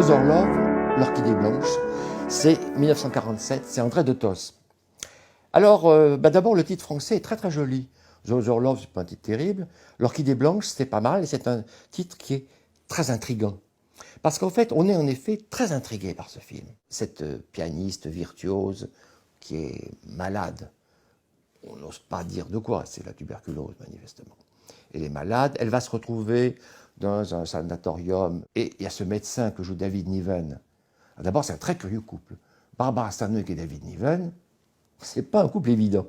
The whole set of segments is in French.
Aux Orloves, l'Orchidée blanche, c'est 1947, c'est André de Tos. Alors, d'abord, le titre français est très très joli. Aux Orloves, c'est pas un titre terrible. L'Orchidée blanche, c'est pas mal, et c'est un titre qui est très intriguant. Parce qu'en fait, on est en effet très intrigué par ce film. Cette pianiste virtuose qui est malade, on n'ose pas dire de quoi, c'est la tuberculose manifestement. Elle est malade, elle va se retrouver dans un sanatorium, et il y a ce médecin que joue David Niven. D'abord, c'est un très curieux couple. Barbara Stanwyck et David Niven, c'est pas un couple évident.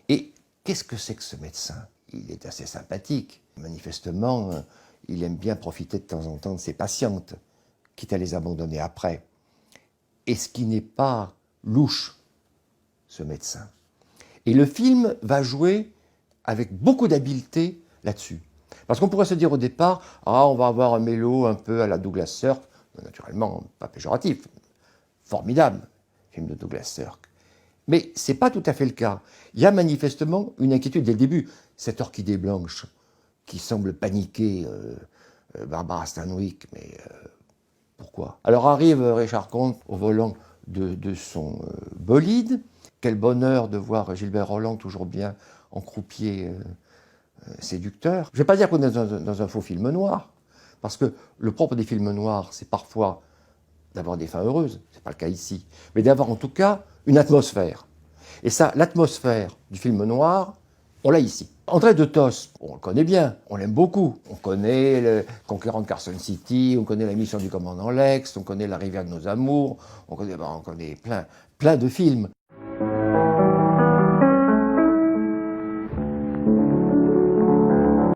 Et qu'est-ce que c'est que ce médecin? Il est assez sympathique. Manifestement, il aime bien profiter de temps en temps de ses patientes, quitte à les abandonner après. Et ce qui n'est pas louche, ce médecin. Et le film va jouer avec beaucoup d'habileté là-dessus. Parce qu'on pourrait se dire au départ, ah, on va avoir un mélo un peu à la Douglas Sirk, naturellement pas péjoratif, formidable, film de Douglas Sirk. Mais ce n'est pas tout à fait le cas. Il y a manifestement une inquiétude dès le début. Cette orchidée blanche qui semble paniquer Barbara Stanwyck, mais pourquoi? Alors arrive Richard Comte au volant de son bolide. Quel bonheur de voir Gilbert Roland toujours bien en croupier séducteur. Je ne vais pas dire qu'on est dans un faux film noir, parce que le propre des films noirs, c'est parfois d'avoir des fins heureuses, ce n'est pas le cas ici, mais d'avoir en tout cas une atmosphère. Et ça, l'atmosphère du film noir, on l'a ici. André de Tos, on le connaît bien, on l'aime beaucoup. On connaît le Conquérant de Carson City, on connaît La Mission du commandant Lex, on connaît La rivière de nos amours, on connaît plein de films.